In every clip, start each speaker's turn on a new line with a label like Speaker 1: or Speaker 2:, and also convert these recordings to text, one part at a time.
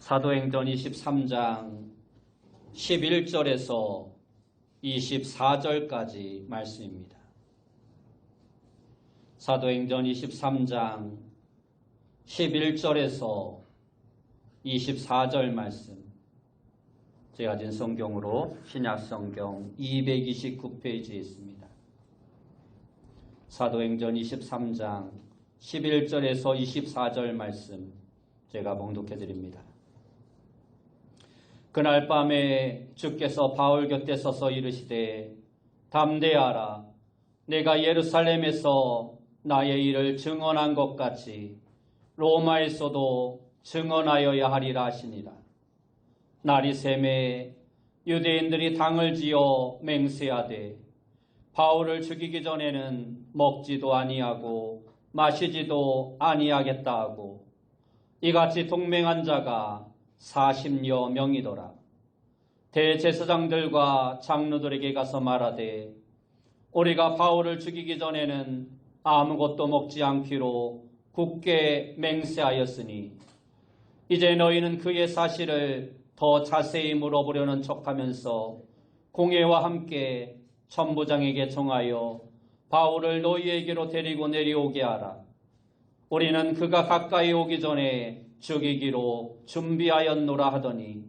Speaker 1: 사도행전 23장 11절에서 24절까지 말씀입니다. 사도행전 23장 11절에서 24절 말씀, 제가 가진 성경으로 신약성경 229페이지에 있습니다. 사도행전 23장 11절에서 24절 말씀 제가 봉독해 드립니다. 그날 밤에 주께서 바울 곁에 서서 이르시되 담대하라, 내가 예루살렘에서 나의 일을 증언한 것 같이 로마에서도 증언하여야 하리라 하시니라. 날이 새매 유대인들이 당을 지어 맹세하되 바울을 죽이기 전에는 먹지도 아니하고 마시지도 아니하겠다 하고 이같이 동맹한 자가 40여 명이더라. 대제사장들과 장로들에게 가서 말하되 우리가 바울을 죽이기 전에는 아무것도 먹지 않기로 굳게 맹세하였으니 이제 너희는 그의 사실을 더 자세히 물어보려는 척하면서 공회와 함께 천부장에게 청하여 바울을 너희에게로 데리고 내려오게 하라. 우리는 그가 가까이 오기 전에 죽이기로 준비하였노라 하더니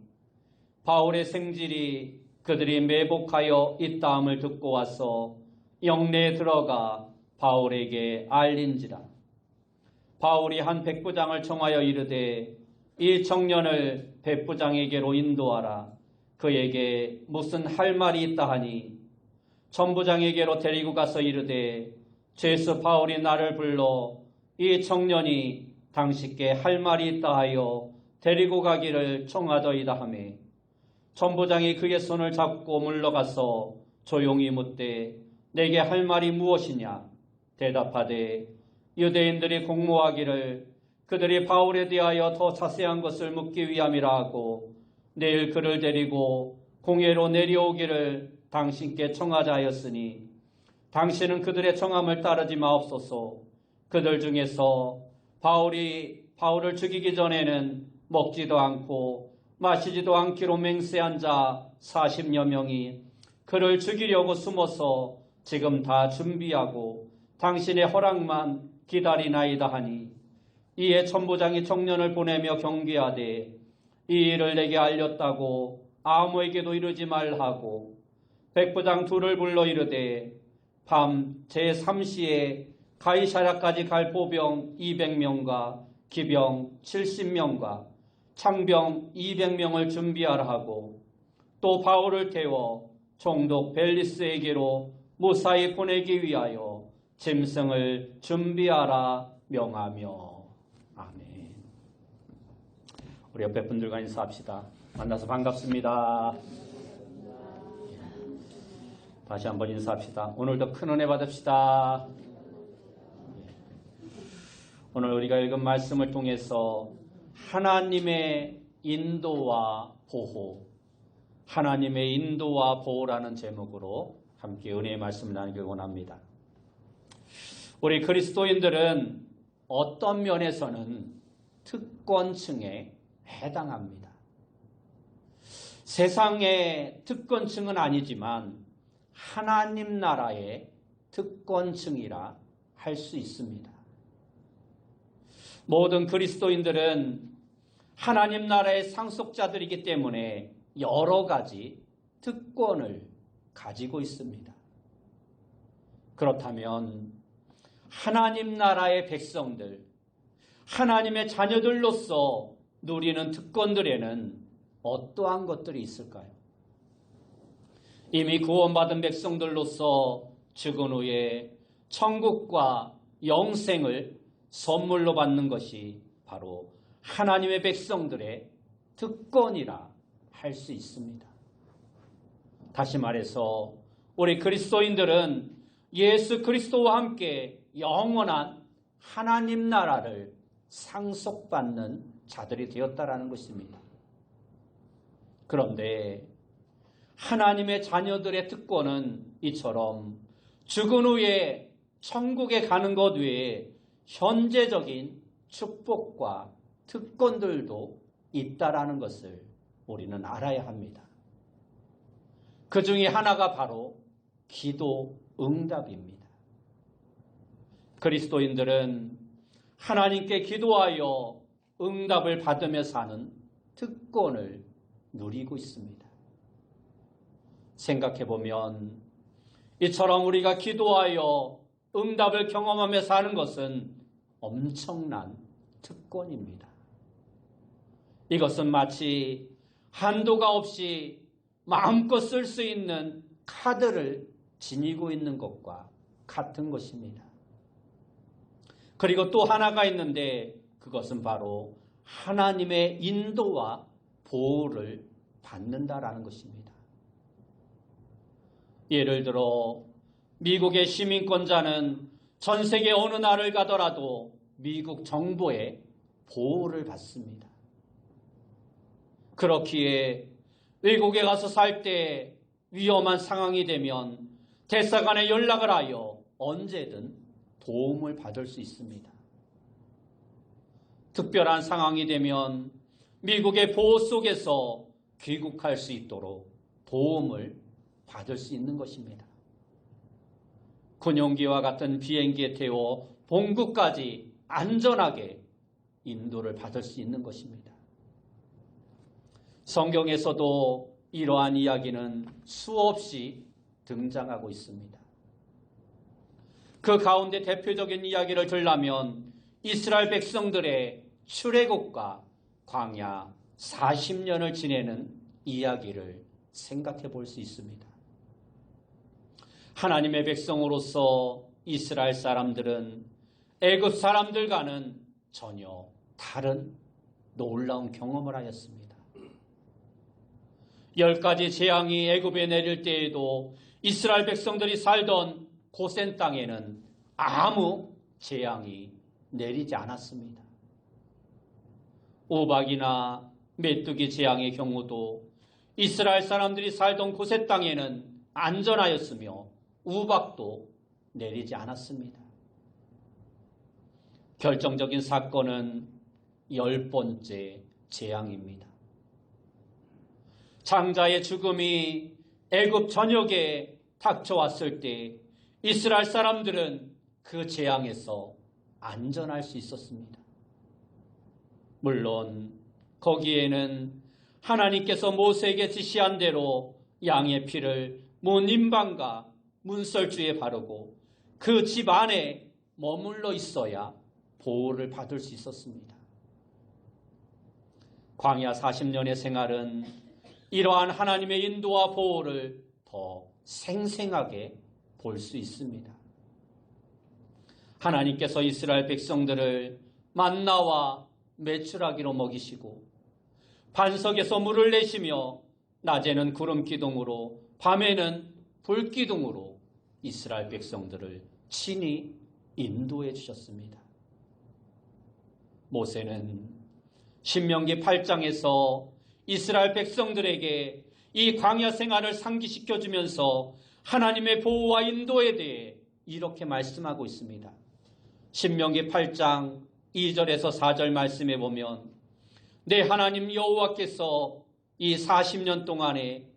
Speaker 1: 바울의 생질이 그들이 매복하여 있다함을 듣고 와서 영내에 들어가 바울에게 알린지라. 바울이 한 백부장을 청하여 이르되 이 청년을 백부장에게로 인도하라. 그에게 무슨 할 말이 있다 하니 천부장에게로 데리고 가서 이르되 죄수 바울이 나를 불러 이 청년이 당신께 할 말이 있다 하여 데리고 가기를 청하더이다 하매 천부장이 그의 손을 잡고 물러가서 조용히 묻되 내게 할 말이 무엇이냐. 대답하되 유대인들이 공모하기를 그들이 바울에 대하여 더 자세한 것을 묻기 위함이라 하고 내일 그를 데리고 공회로 내려오기를 당신께 청하자 하였으니 당신은 그들의 청함을 따르지 마옵소서. 그들 중에서 바울을 죽이기 전에는 먹지도 않고 마시지도 않기로 맹세한 자 40여 명이 그를 죽이려고 숨어서 지금 다 준비하고 당신의 허락만 기다리나이다 하니 이에 천부장이 청년을 보내며 경계하되 이 일을 내게 알렸다고 아무에게도 이르지 말하고 백부장 둘을 불러 이르되 밤 제3시에 가이사랴까지 갈 보병 200명과 기병 70명과 창병 200명을 준비하라 하고 또 바울을 태워 총독 벨리스에게로 무사히 보내기 위하여 짐승을 준비하라 명하며. 아멘. 우리 옆에 분들과 인사합시다. 만나서 반갑습니다. 다시 한번 인사합시다. 오늘도 큰 은혜 받읍시다. 오늘 우리가 읽은 말씀을 통해서 하나님의 인도와 보호, 하나님의 인도와 보호라는 제목으로 함께 은혜의 말씀을 나누길 원합니다. 우리 그리스도인들은 어떤 면에서는 특권층에 해당합니다. 세상의 특권층은 아니지만 하나님 나라의 특권층이라 할 수 있습니다. 모든 그리스도인들은 하나님 나라의 상속자들이기 때문에 여러 가지 특권을 가지고 있습니다. 그렇다면 하나님 나라의 백성들, 하나님의 자녀들로서 누리는 특권들에는 어떠한 것들이 있을까요? 이미 구원받은 백성들로서 죽은 후에 천국과 영생을 선물로 받는 것이 바로 하나님의 백성들의 특권이라 할 수 있습니다. 다시 말해서 우리 그리스도인들은 예수 그리스도와 함께 영원한 하나님 나라를 상속받는 자들이 되었다라는 것입니다. 그런데 하나님의 자녀들의 특권은 이처럼 죽은 후에 천국에 가는 것 외에 현재적인 축복과 특권들도 있다라는 것을 우리는 알아야 합니다. 그 중에 하나가 바로 기도 응답입니다. 그리스도인들은 하나님께 기도하여 응답을 받으며 사는 특권을 누리고 있습니다. 생각해보면 이처럼 우리가 기도하여 응답을 경험하며 사는 것은 엄청난 특권입니다. 이것은 마치 한도가 없이 마음껏 쓸 수 있는 카드를 지니고 있는 것과 같은 것입니다. 그리고 또 하나가 있는데 그것은 바로 하나님의 인도와 보호를 받는다라는 것입니다. 예를 들어 미국의 시민권자는 전 세계 어느 나라를 가더라도 미국 정부의 보호를 받습니다. 그렇기에 외국에 가서 살 때 위험한 상황이 되면 대사관에 연락을 하여 언제든 도움을 받을 수 있습니다. 특별한 상황이 되면 미국의 보호 속에서 귀국할 수 있도록 도움을 받을 수 있는 것입니다. 군용기와 같은 비행기에 태워 본국까지 안전하게 인도를 받을 수 있는 것입니다. 성경에서도 이러한 이야기는 수없이 등장하고 있습니다. 그 가운데 대표적인 이야기를 들라면 이스라엘 백성들의 출애굽과 광야 40년을 지내는 이야기를 생각해 볼 수 있습니다. 하나님의 백성으로서 이스라엘 사람들은 애굽 사람들과는 전혀 다른 놀라운 경험을 하였습니다. 10가지 재앙이 애굽에 내릴 때에도 이스라엘 백성들이 살던 고센 땅에는 아무 재앙이 내리지 않았습니다. 우박이나 메뚜기 재앙의 경우도 이스라엘 사람들이 살던 고센 땅에는 안전하였으며 우박도 내리지 않았습니다. 결정적인 사건은 10번째 재앙입니다. 장자의 죽음이 애굽 전역에 닥쳐왔을 때 이스라엘 사람들은 그 재앙에서 안전할 수 있었습니다. 물론 거기에는 하나님께서 모세에게 지시한 대로 양의 피를 문 임방과 문설주에 바르고 그 집 안에 머물러 있어야 보호를 받을 수 있었습니다. 광야 40년의 생활은 이러한 하나님의 인도와 보호를 더 생생하게 볼 수 있습니다. 하나님께서 이스라엘 백성들을 만나와 메추라기로 먹이시고 반석에서 물을 내시며 낮에는 구름 기둥으로 밤에는 불 기둥으로 이스라엘 백성들을 친히 인도해 주셨습니다. 모세는 신명기 8장에서 이스라엘 백성들에게 이 광야 생활을 상기시켜 주면서 하나님의 보호와 인도에 대해 이렇게 말씀하고 있습니다. 신명기 8장 2절에서 4절 말씀에 보면 내 하나님 여호와께서 이 40년 동안에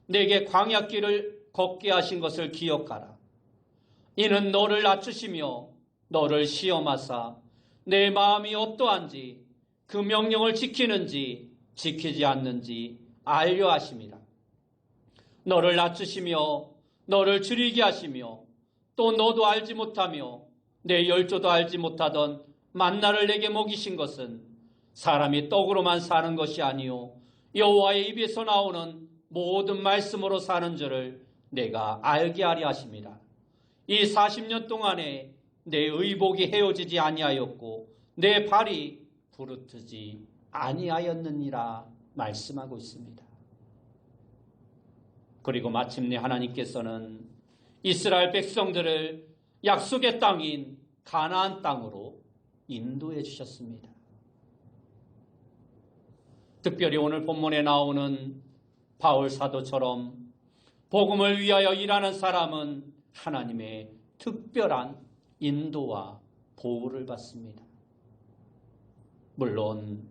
Speaker 1: 내게 광야길을 걷게 하신 것을 기억하라. 이는 너를 낮추시며 너를 시험하사 내 마음이 어떠한지 그 명령을 지키는지 지키지 않는지 알려 하심이라. 너를 낮추시며 너를 줄이게 하시며 또 너도 알지 못하며 내 열조도 알지 못하던 만나를 내게 먹이신 것은 사람이 떡으로만 사는 것이 아니요 여호와의 입에서 나오는 모든 말씀으로 사는 줄을 내가 알게 하려 하심이라. 이 40년 동안에 내 의복이 헤어지지 아니하였고 내 발이 부르트지 아니하였느니라 말씀하고 있습니다. 그리고 마침내 하나님께서는 이스라엘 백성들을 약속의 땅인 가나안 땅으로 인도해 주셨습니다. 특별히 오늘 본문에 나오는 바울 사도처럼 복음을 위하여 일하는 사람은 하나님의 특별한 인도와 보호를 받습니다. 물론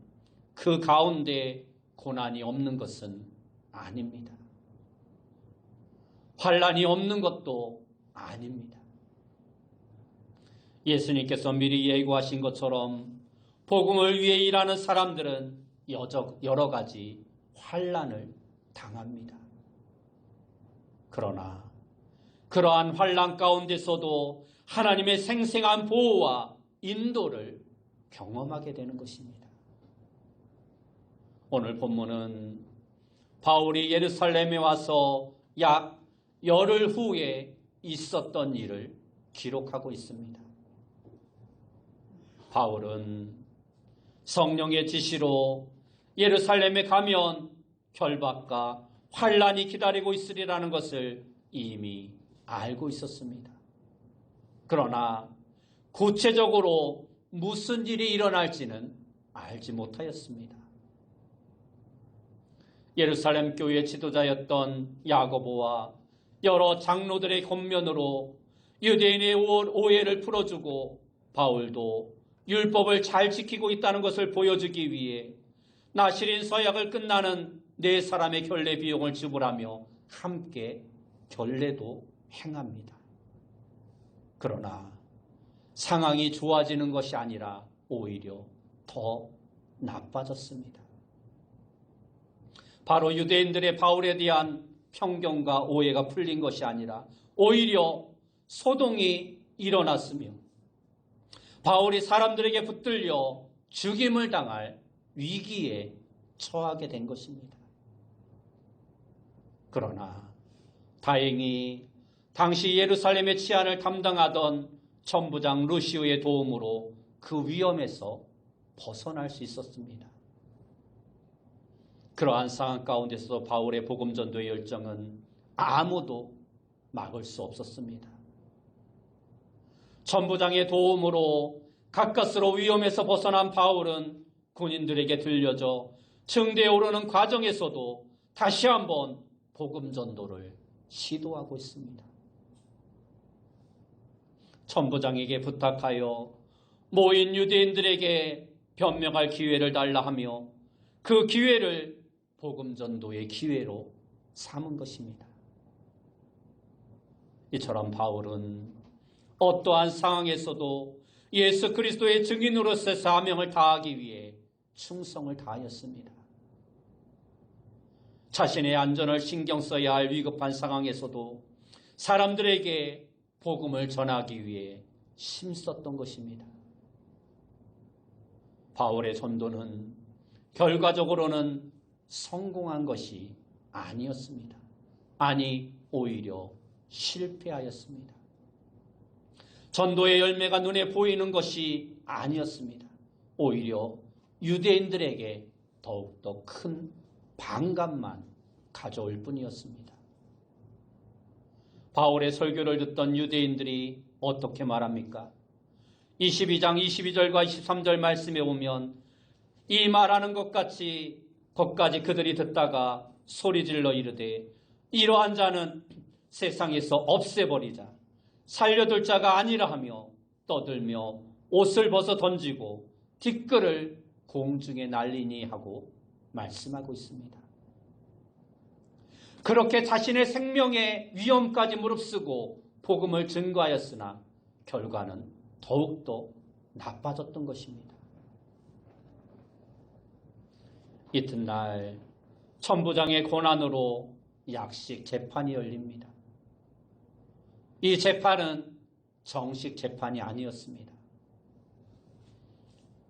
Speaker 1: 그 가운데 고난이 없는 것은 아닙니다. 환난이 없는 것도 아닙니다. 예수님께서 미리 예고하신 것처럼 복음을 위해 일하는 사람들은 여러 가지 환난을 당합니다. 그러나 그러한 환난 가운데서도 하나님의 생생한 보호와 인도를 경험하게 되는 것입니다. 오늘 본문은 바울이 예루살렘에 와서 약 열흘 후에 있었던 일을 기록하고 있습니다. 바울은 성령의 지시로 예루살렘에 가면 결박과 환난이 기다리고 있으리라는 것을 이미 알고 있었습니다. 그러나 구체적으로 무슨 일이 일어날지는 알지 못하였습니다. 예루살렘 교회 지도자였던 야고보와 여러 장로들의 권면으로 유대인의 오해를 풀어주고 바울도 율법을 잘 지키고 있다는 것을 보여주기 위해 나실인 서약을 끝나는 네 사람의 결례 비용을 지불하며 함께 결례도 행합니다. 그러나 상황이 좋아지는 것이 아니라 오히려 더 나빠졌습니다. 바로 유대인들의 바울에 대한 편견과 오해가 풀린 것이 아니라 오히려 소동이 일어났으며 바울이 사람들에게 붙들려 죽임을 당할 위기에 처하게 된 것입니다. 그러나 다행히 당시 예루살렘의 치안을 담당하던 천부장 루시오의 도움으로 그 위험에서 벗어날 수 있었습니다. 그러한 상황 가운데서 바울의 복음 전도의 열정은 아무도 막을 수 없었습니다. 천부장의 도움으로 가까스로 위험에서 벗어난 바울은 군인들에게 들려져 증대에 오르는 과정에서도 다시 한번 복음 전도를 시도하고 있습니다. 천부장에게 부탁하여 모인 유대인들에게 변명할 기회를 달라 하며 그 기회를 복음 전도의 기회로 삼은 것입니다. 이처럼 바울은 어떠한 상황에서도 예수 그리스도의 증인으로서의 사명을 다하기 위해 충성을 다하였습니다. 자신의 안전을 신경 써야 할 위급한 상황에서도 사람들에게 복음을 전하기 위해 힘썼던 것입니다. 바울의 전도는 결과적으로는 성공한 것이 아니었습니다. 아니, 오히려 실패하였습니다. 전도의 열매가 눈에 보이는 것이 아니었습니다. 오히려 유대인들에게 더욱더 큰 반감만 가져올 뿐이었습니다. 바울의 설교를 듣던 유대인들이 어떻게 말합니까? 22장 22절과 23절 말씀에 보면 이 말하는 것까지 그들이 듣다가 소리질러 이르되 이러한 자는 세상에서 없애버리자 살려둘 자가 아니라 하며 떠들며 옷을 벗어 던지고 뒷글을 공중에 날리니 하고 말씀하고 있습니다. 그렇게 자신의 생명의 위험까지 무릅쓰고 복음을 증거하였으나 결과는 더욱더 나빠졌던 것입니다. 이튿날 천부장의 권한으로 약식 재판이 열립니다. 이 재판은 정식 재판이 아니었습니다.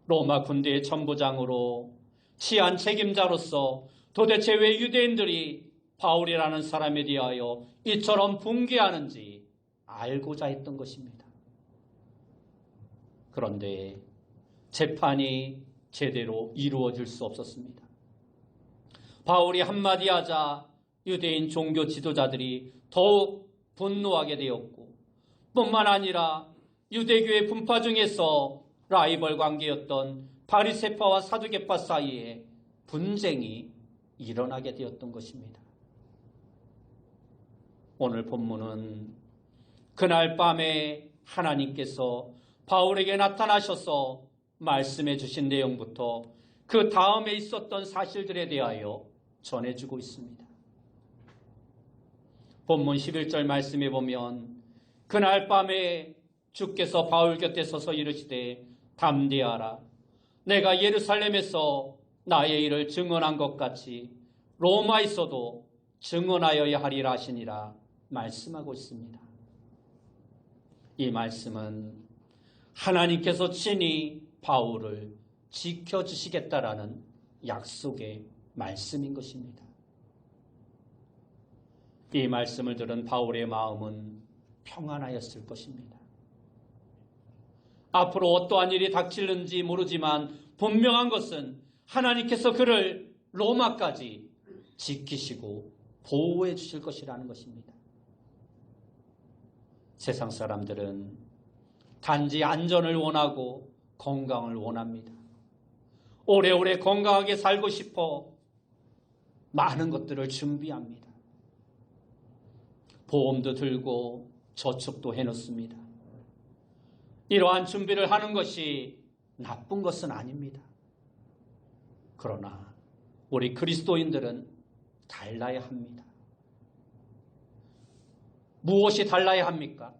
Speaker 1: 로마 군대의 천부장으로 치안 책임자로서 도대체 왜 유대인들이 바울이라는 사람에 대하여 이처럼 붕괴하는지 알고자 했던 것입니다. 그런데 재판이 제대로 이루어질 수 없었습니다. 바울이 한마디 하자 유대인 종교 지도자들이 더욱 분노하게 되었고 뿐만 아니라 유대교의 분파 중에서 라이벌 관계였던 바리새파와 사두개파 사이에 분쟁이 일어나게 되었던 것입니다. 오늘 본문은 그날 밤에 하나님께서 바울에게 나타나셔서 말씀해 주신 내용부터 그 다음에 있었던 사실들에 대하여 전해주고 있습니다. 본문 11절 말씀에 보면 그날 밤에 주께서 바울 곁에 서서 이르시되 담대하라. 내가 예루살렘에서 나의 일을 증언한 것 같이 로마에서도 증언하여야 하리라 하시니라 말씀하고 있습니다. 이 말씀은 하나님께서 친히 바울을 지켜주시겠다라는 약속의 말씀인 것입니다. 이 말씀을 들은 바울의 마음은 평안하였을 것입니다. 앞으로 어떠한 일이 닥칠는지 모르지만 분명한 것은 하나님께서 그를 로마까지 지키시고 보호해 주실 것이라는 것입니다. 세상 사람들은 단지 안전을 원하고 건강을 원합니다. 오래오래 건강하게 살고 싶어 많은 것들을 준비합니다. 보험도 들고 저축도 해놓습니다. 이러한 준비를 하는 것이 나쁜 것은 아닙니다. 그러나 우리 그리스도인들은 달라야 합니다. 무엇이 달라야 합니까?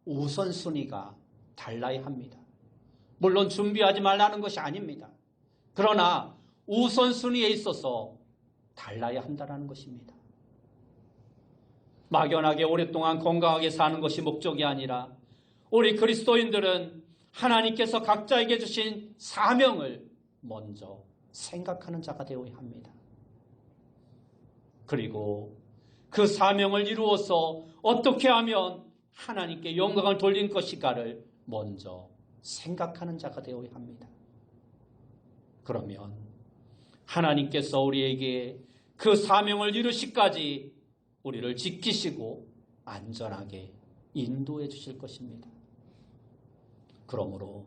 Speaker 1: 우선순위가 달라야 합니다. 물론 준비하지 말라는 것이 아닙니다. 그러나 우선순위에 있어서 달라야 한다는 것입니다. 막연하게 오랫동안 건강하게 사는 것이 목적이 아니라 우리 그리스도인들은 하나님께서 각자에게 주신 사명을 먼저 생각하는 자가 되어야 합니다. 그리고 그 사명을 이루어서 어떻게 하면 하나님께 영광을 돌릴 것인가를 먼저 생각하는 자가 되어야 합니다. 그러면 하나님께서 우리에게 그 사명을 이루시기까지 우리를 지키시고 안전하게 인도해 주실 것입니다. 그러므로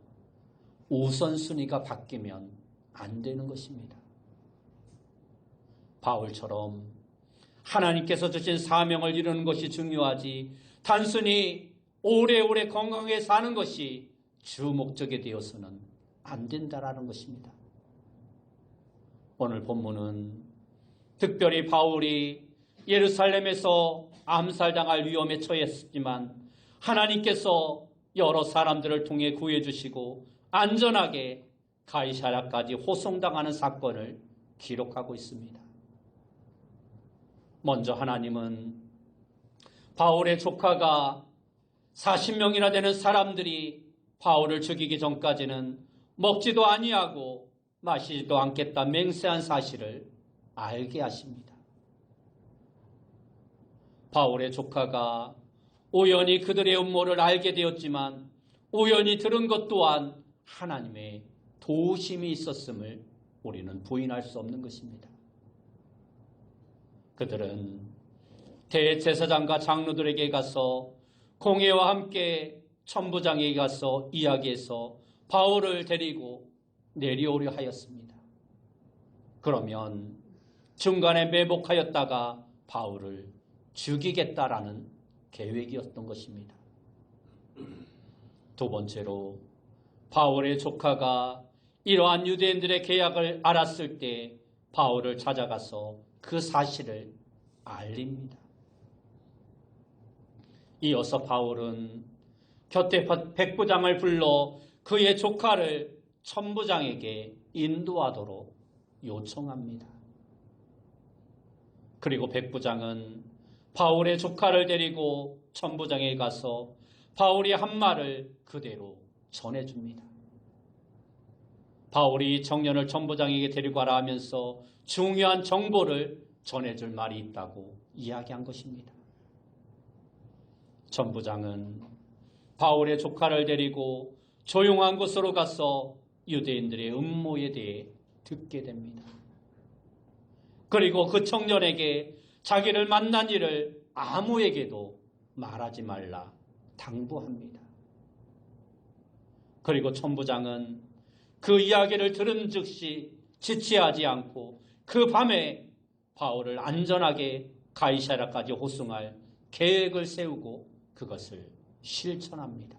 Speaker 1: 우선순위가 바뀌면 안 되는 것입니다. 바울처럼 하나님께서 주신 사명을 이루는 것이 중요하지 단순히 오래오래 건강하게 사는 것이 주 목적이 되어서는 안 된다라는 것입니다. 오늘 본문은 특별히 바울이 예루살렘에서 암살당할 위험에 처했지만 하나님께서 여러 사람들을 통해 구해주시고 안전하게 가이사랴까지 호송당하는 사건을 기록하고 있습니다. 먼저 하나님은 바울의 조카가 40명이나 되는 사람들이 바울을 죽이기 전까지는 먹지도 아니하고 마시지도 않겠다 맹세한 사실을 알게 하십니다. 바울의 조카가 우연히 그들의 음모를 알게 되었지만 우연히 들은 것 또한 하나님의 도우심이 있었음을 우리는 부인할 수 없는 것입니다. 그들은 대제사장과 장로들에게 가서 공회와 함께 천부장에게 가서 이야기해서 바울을 데리고 내려오려 하였습니다. 그러면 중간에 매복하였다가 바울을 죽이겠다라는 계획이었던 것입니다. 두 번째로 바울의 조카가 이러한 유대인들의 계약을 알았을 때 바울을 찾아가서 그 사실을 알립니다. 이어서 바울은 곁에 백부장을 불러 그의 조카를 천부장에게 인도하도록 요청합니다. 그리고 백부장은 바울의 조카를 데리고 천부장에게 가서 바울이 한 말을 그대로 전해줍니다. 바울이 청년을 천부장에게 데리고 가라 하면서 중요한 정보를 전해줄 말이 있다고 이야기한 것입니다. 천부장은 바울의 조카를 데리고 조용한 곳으로 가서 유대인들의 음모에 대해 듣게 됩니다. 그리고 그 청년에게 자기를 만난 일을 아무에게도 말하지 말라 당부합니다. 그리고 천부장은 그 이야기를 들은 즉시 지체하지 않고 그 밤에 바울을 안전하게 가이사랴까지 호송할 계획을 세우고 그것을 실천합니다.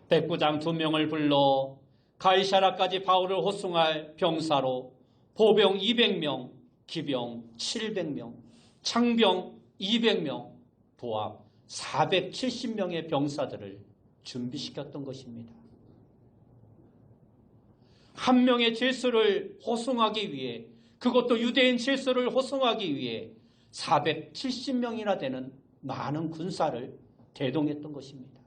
Speaker 1: 백부장 2명을 불러 가이사라까지 바울을 호송할 병사로 보병 200명, 기병 700명, 창병 200명, 도합 470명의 병사들을 준비시켰던 것입니다. 한 명의 제수를 호송하기 위해, 그것도 유대인 제수를 호송하기 위해 470명이나 되는 많은 군사를 대동했던 것입니다.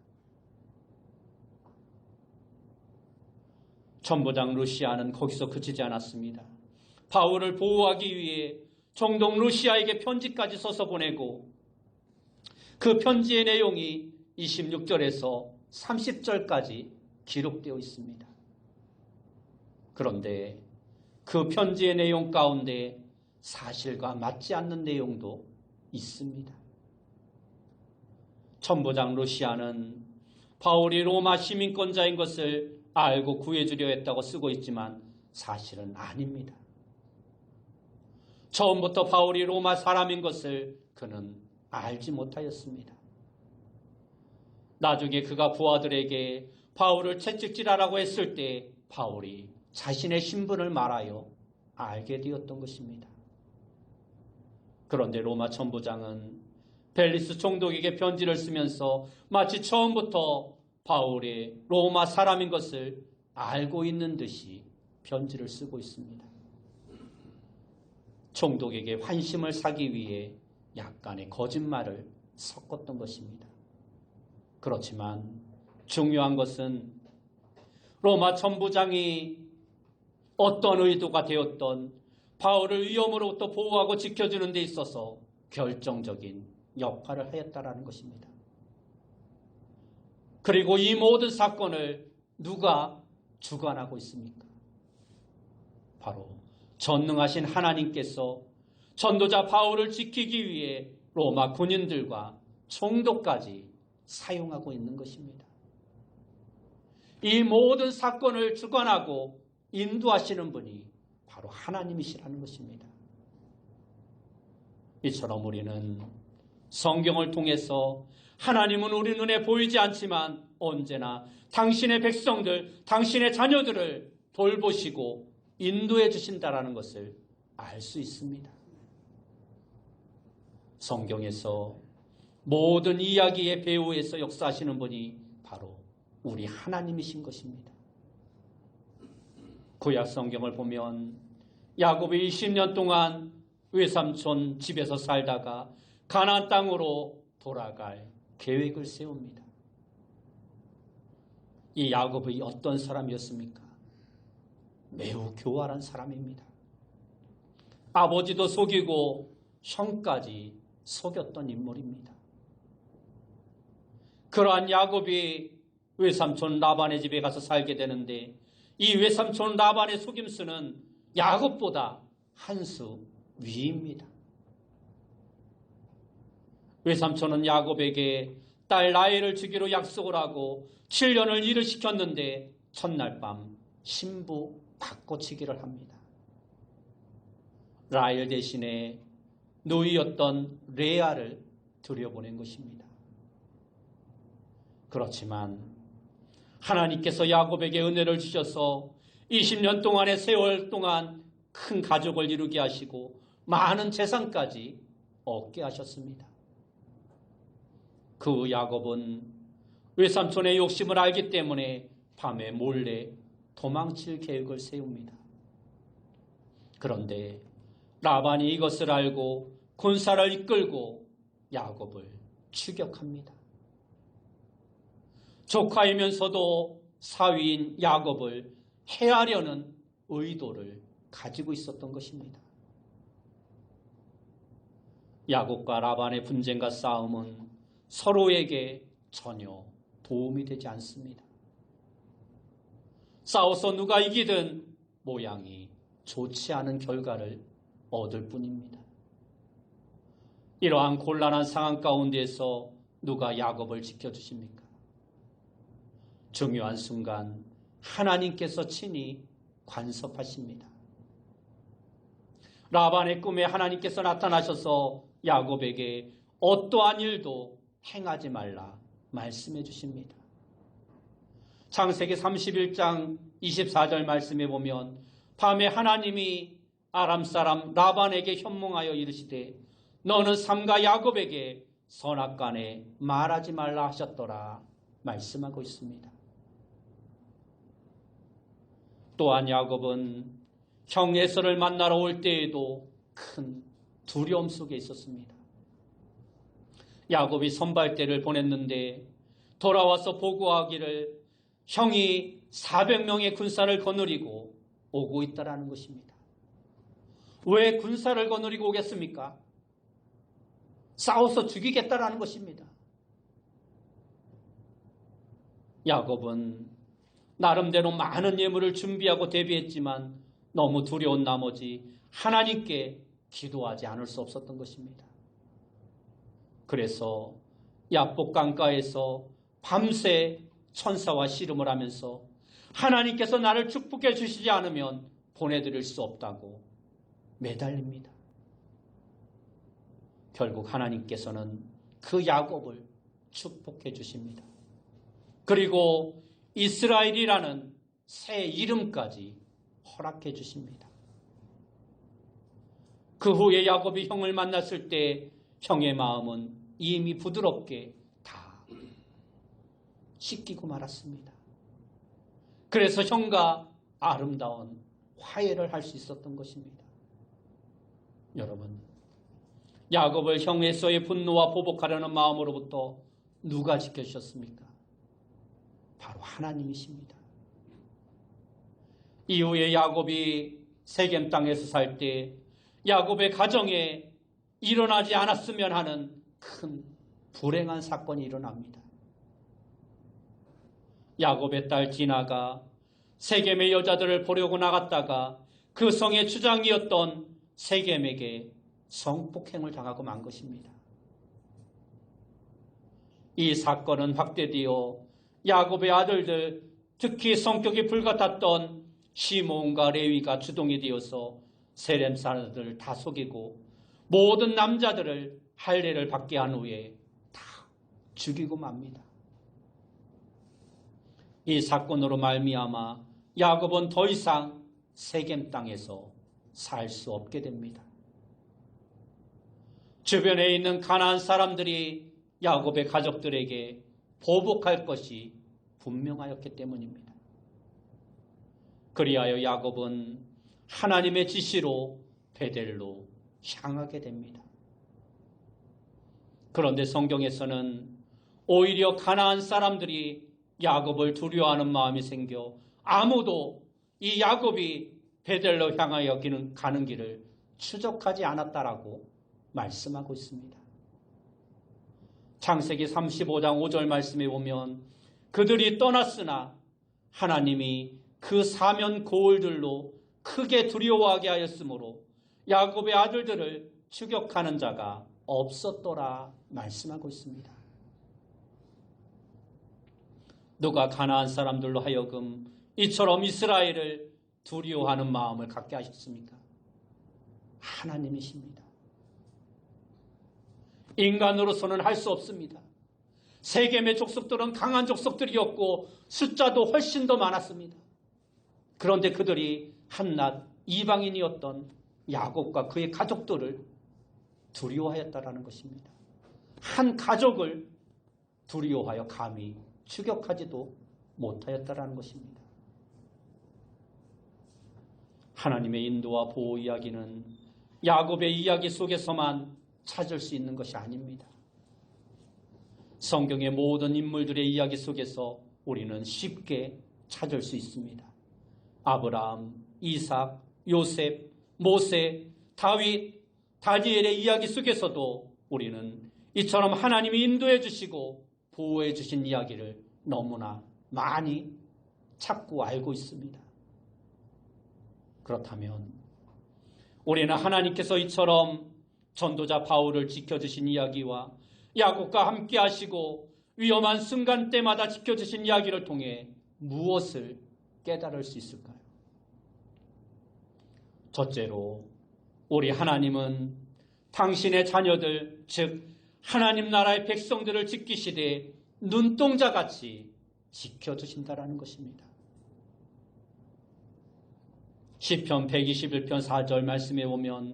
Speaker 1: 천부장 루시아는 거기서 그치지 않았습니다. 바울을 보호하기 위해 정동 루시아에게 편지까지 써서 보내고, 그 편지의 내용이 26절에서 30절까지 기록되어 있습니다. 그런데 그 편지의 내용 가운데 사실과 맞지 않는 내용도 있습니다. 천부장 루시아는 바울이 로마 시민권자인 것을 알고 구해주려 했다고 쓰고 있지만 사실은 아닙니다. 처음부터 바울이 로마 사람인 것을 그는 알지 못하였습니다. 나중에 그가 부하들에게 바울을 채찍질하라고 했을 때 바울이 자신의 신분을 말하여 알게 되었던 것입니다. 그런데 로마 천부장은 벨리스 총독에게 편지를 쓰면서 마치 처음부터 바울이 로마 사람인 것을 알고 있는 듯이 편지를 쓰고 있습니다. 총독에게 환심을 사기 위해 약간의 거짓말을 섞었던 것입니다. 그렇지만 중요한 것은 로마 천부장이 어떤 의도가 되었던 바울을 위험으로부터 보호하고 지켜주는 데 있어서 결정적인 역할을 하였다라는 것입니다. 그리고 이 모든 사건을 누가 주관하고 있습니까? 바로 전능하신 하나님께서 전도자 바울을 지키기 위해 로마 군인들과 총독까지 사용하고 있는 것입니다. 이 모든 사건을 주관하고 인도하시는 분이 바로 하나님이시라는 것입니다. 이처럼 우리는 성경을 통해서 하나님은 우리 눈에 보이지 않지만 언제나 당신의 백성들, 당신의 자녀들을 돌보시고 인도해 주신다라는 것을 알 수 있습니다. 성경에서 모든 이야기의 배후에서 역사하시는 분이 바로 우리 하나님이신 것입니다. 구약 성경을 보면 야곱이 20년 동안 외삼촌 집에서 살다가 가나안 땅으로 돌아갈 계획을 세웁니다. 이 야곱이 어떤 사람이었습니까? 매우 교활한 사람입니다. 아버지도 속이고 형까지 속였던 인물입니다. 그러한 야곱이 외삼촌 라반의 집에 가서 살게 되는데 이 외삼촌 라반의 속임수는 야곱보다 한 수 위입니다. 외삼촌은 야곱에게 딸 라헬을 주기로 약속을 하고 7년을 일을 시켰는데 첫날 밤 신부 바꿔치기를 합니다. 라헬 대신에 노이였던 레아를 들여보낸 것입니다. 그렇지만 하나님께서 야곱에게 은혜를 주셔서 20년 동안의 세월 동안 큰 가족을 이루게 하시고 많은 재산까지 얻게 하셨습니다. 그 야곱은 외삼촌의 욕심을 알기 때문에 밤에 몰래 도망칠 계획을 세웁니다. 그런데 라반이 이것을 알고 군사를 이끌고 야곱을 추격합니다. 조카이면서도 사위인 야곱을 해하려는 의도를 가지고 있었던 것입니다. 야곱과 라반의 분쟁과 싸움은 서로에게 전혀 도움이 되지 않습니다. 싸워서 누가 이기든 모양이 좋지 않은 결과를 얻을 뿐입니다. 이러한 곤란한 상황 가운데서 누가 야곱을 지켜주십니까? 중요한 순간 하나님께서 친히 간섭하십니다. 라반의 꿈에 하나님께서 나타나셔서 야곱에게 어떠한 일도 행하지 말라 말씀해 주십니다. 창세기 31장 24절 말씀에 보면 밤에 하나님이 아람 사람 라반에게 현몽하여 이르시되 너는 삼가 야곱에게 선악간에 말하지 말라 하셨더라 말씀하고 있습니다. 또한 야곱은 형 에서를 만나러 올 때에도 큰 두려움 속에 있었습니다. 야곱이 선발대를 보냈는데 돌아와서 보고하기를 형이 400명의 군사를 거느리고 오고 있다라는 것입니다. 왜 군사를 거느리고 오겠습니까? 싸워서 죽이겠다라는 것입니다. 야곱은 나름대로 많은 예물을 준비하고 대비했지만 너무 두려운 나머지 하나님께 기도하지 않을 수 없었던 것입니다. 그래서 야복 강가에서 밤새 천사와 씨름을 하면서 하나님께서 나를 축복해 주시지 않으면 보내드릴 수 없다고 매달립니다. 결국 하나님께서는 그 야곱을 축복해 주십니다. 그리고 이스라엘이라는 새 이름까지 허락해 주십니다. 그 후에 야곱이 형을 만났을 때 형의 마음은 이미 부드럽게 다 씻기고 말았습니다. 그래서 형과 아름다운 화해를 할 수 있었던 것입니다. 여러분, 야곱을 형 에서의 분노와 보복하려는 마음으로부터 누가 지켜주셨습니까? 바로 하나님이십니다. 이후에 야곱이 세겜 땅에서 살 때 야곱의 가정에 일어나지 않았으면 하는 큰 불행한 사건이 일어납니다. 야곱의 딸 디나가 세겜의 여자들을 보려고 나갔다가 그 성의 주장이었던 세겜에게 성폭행을 당하고 만 것입니다. 이 사건은 확대되어 야곱의 아들들, 특히 성격이 불같았던 시몬과 레위가 주동이 되어서 세겜 사람들을 다 속이고 모든 남자들을 할례를 받게 한 후에 다 죽이고 맙니다. 이 사건으로 말미암아 야곱은 더 이상 세겜 땅에서 살 수 없게 됩니다. 주변에 있는 가나안 사람들이 야곱의 가족들에게 보복할 것이 분명하였기 때문입니다. 그리하여 야곱은 하나님의 지시로 베델로 향하게 됩니다. 그런데 성경에서는 오히려 가나안 사람들이 야곱을 두려워하는 마음이 생겨 아무도 이 야곱이 베델로 향하여 가는 길을 추적하지 않았다라고 말씀하고 있습니다. 창세기 35장 5절 말씀에 보면 그들이 떠났으나 하나님이 그 사면 고을들로 크게 두려워하게 하였으므로 야곱의 아들들을 추격하는 자가 없었더라 말씀하고 있습니다. 누가 가나안 사람들로 하여금 이처럼 이스라엘을 두려워하는 마음을 갖게 하셨습니까? 하나님이십니다. 인간으로서는 할 수 없습니다. 세겜의 족속들은 강한 족속들이었고 숫자도 훨씬 더 많았습니다. 그런데 그들이 한낱 이방인이었던 야곱과 그의 가족들을 두려워하였다라는 것입니다. 한 가족을 두려워하여 감히 추격하지도 못하였다라는 것입니다. 하나님의 인도와 보호 이야기는 야곱의 이야기 속에서만 찾을 수 있는 것이 아닙니다. 성경의 모든 인물들의 이야기 속에서 우리는 쉽게 찾을 수 있습니다. 아브라함, 이삭, 요셉, 모세, 다윗, 다니엘의 이야기 속에서도 우리는 이처럼 하나님이 인도해 주시고 보호해 주신 이야기를 너무나 많이 찾고 알고 있습니다. 그렇다면 우리는 하나님께서 이처럼 전도자 바울을 지켜주신 이야기와 야곱과 함께 하시고 위험한 순간 때마다 지켜주신 이야기를 통해 무엇을 깨달을 수 있을까요? 첫째로 우리 하나님은 당신의 자녀들, 즉 하나님 나라의 백성들을 지키시되 눈동자같이 지켜주신다라는 것입니다. 시편 121편 4절 말씀에 보면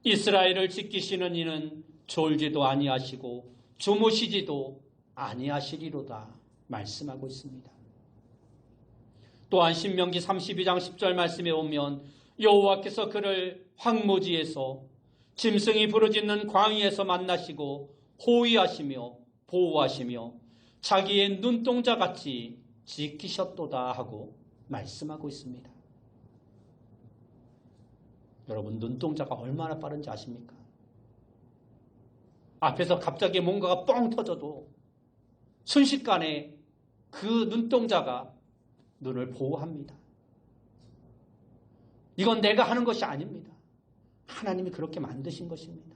Speaker 1: 이스라엘을 지키시는 이는 졸지도 아니하시고 주무시지도 아니하시리로다 말씀하고 있습니다. 또한 신명기 32장 10절 말씀에 보면 여호와께서 그를 황무지에서 짐승이 부르짖는 광야에서 만나시고 호위하시며 보호하시며 자기의 눈동자같이 지키셨도다 하고 말씀하고 있습니다. 여러분, 눈동자가 얼마나 빠른지 아십니까? 앞에서 갑자기 뭔가가 뻥 터져도 순식간에 그 눈동자가 눈을 보호합니다. 이건 내가 하는 것이 아닙니다. 하나님이 그렇게 만드신 것입니다.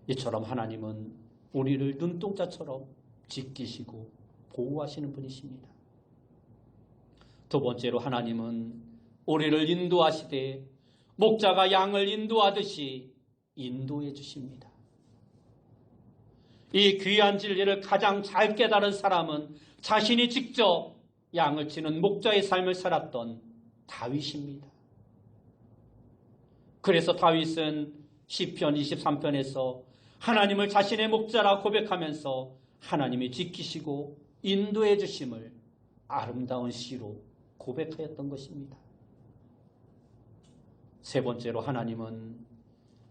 Speaker 1: 이처럼 하나님은 우리를 눈동자처럼 지키시고 보호하시는 분이십니다. 두 번째로 하나님은 우리를 인도하시되 목자가 양을 인도하듯이 인도해 주십니다. 이 귀한 진리를 가장 잘 깨달은 사람은 자신이 직접 양을 치는 목자의 삶을 살았던 다윗입니다. 그래서 다윗은 시편 23편에서 하나님을 자신의 목자라 고백하면서 하나님이 지키시고 인도해 주심을 아름다운 시로 고백하였던 것입니다. 세 번째로 하나님은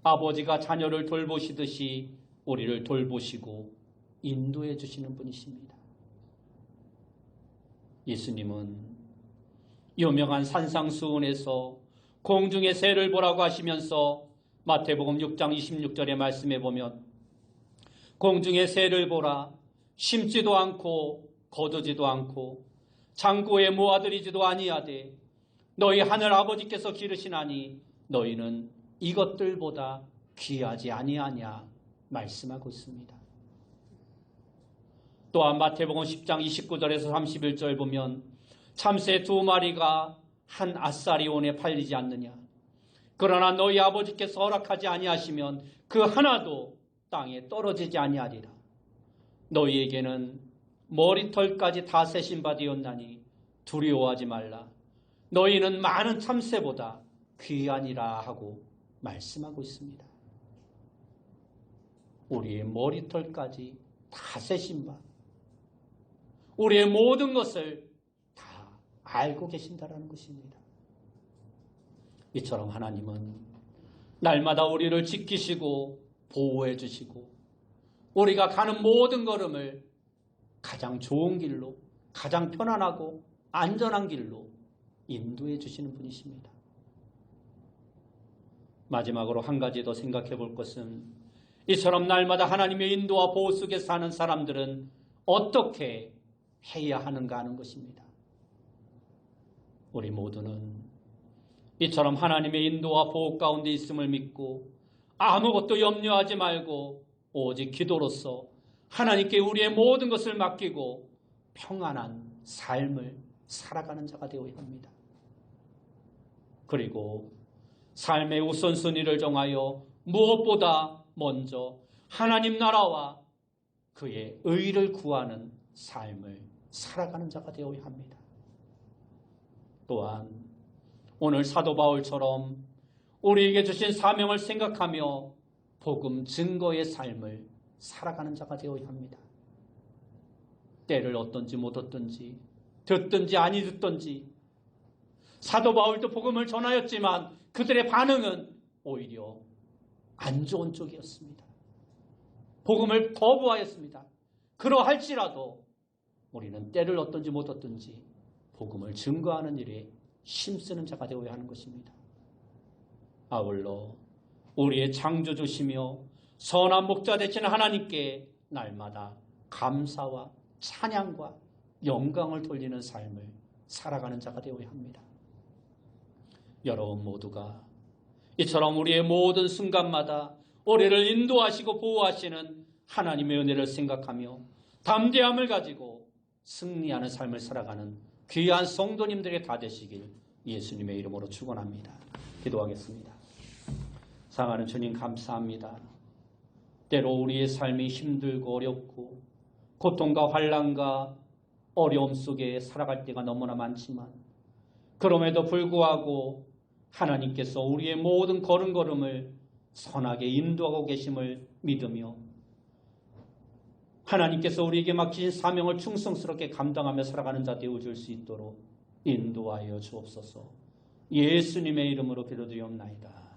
Speaker 1: 아버지가 자녀를 돌보시듯이 우리를 돌보시고 인도해 주시는 분이십니다. 예수님은 유명한 산상수훈에서 공중의 새를 보라고 하시면서 마태복음 6장 26절의 말씀에 보면 공중의 새를 보라, 심지도 않고 거두지도 않고 창고에 모아들이지도 아니하되 너희 하늘 아버지께서 기르시나니 너희는 이것들보다 귀하지 아니하냐 말씀하고 있습니다. 또한 마태복음 10장 29절에서 31절 보면 참새 2마리가 한 아사리온에 팔리지 않느냐. 그러나 너희 아버지께서 허락하지 아니하시면 그 하나도 땅에 떨어지지 아니하리라. 너희에게는 머리털까지 다 세신 바 되었나니 두려워하지 말라. 너희는 많은 참새보다 귀하니라 하고 말씀하고 있습니다. 우리의 머리털까지 다 세신 바, 우리의 모든 것을 다 알고 계신다라는 것입니다. 이처럼 하나님은 날마다 우리를 지키시고 보호해 주시고 우리가 가는 모든 걸음을 가장 좋은 길로, 가장 편안하고 안전한 길로 인도해 주시는 분이십니다. 마지막으로 한 가지 더 생각해 볼 것은 이처럼 날마다 하나님의 인도와 보호 속에 사는 사람들은 어떻게 해야 하는가 하는 것입니다. 우리 모두는 이처럼 하나님의 인도와 보호 가운데 있음을 믿고 아무것도 염려하지 말고 오직 기도로서 하나님께 우리의 모든 것을 맡기고 평안한 삶을 살아가는 자가 되어야 합니다. 그리고 삶의 우선순위를 정하여 무엇보다 먼저 하나님 나라와 그의 의를 구하는 삶을 살아가는 자가 되어야 합니다. 또한 오늘 사도 바울처럼 우리에게 주신 사명을 생각하며 복음 증거의 삶을 살아가는 자가 되어야 합니다. 때를 얻든지 못 얻든지 듣든지 아니 듣든지 사도 바울도 복음을 전하였지만 그들의 반응은 오히려 안 좋은 쪽이었습니다. 복음을 거부하였습니다. 그러할지라도 우리는 때를 얻든지 못 얻든지 복음을 증거하는 일에 힘쓰는 자가 되어야 하는 것입니다. 아울러 우리의 창조주시며 선한 목자 되신 하나님께 날마다 감사와 찬양과 영광을 돌리는 삶을 살아가는 자가 되어야 합니다. 여러분 모두가 이처럼 우리의 모든 순간마다 우리를 인도하시고 보호하시는 하나님의 은혜를 생각하며 담대함을 가지고 승리하는 삶을 살아가는 귀한 성도님들이 다 되시길 예수님의 이름으로 축원합니다. 기도하겠습니다. 사랑하는 주님 감사합니다. 때로 우리의 삶이 힘들고 어렵고 고통과 환난과 어려움 속에 살아갈 때가 너무나 많지만 그럼에도 불구하고 하나님께서 우리의 모든 걸음걸음을 선하게 인도하고 계심을 믿으며 하나님께서 우리에게 맡기신 사명을 충성스럽게 감당하며 살아가는 자 되어줄 수 있도록 인도하여 주옵소서. 예수님의 이름으로 기도드리옵나이다.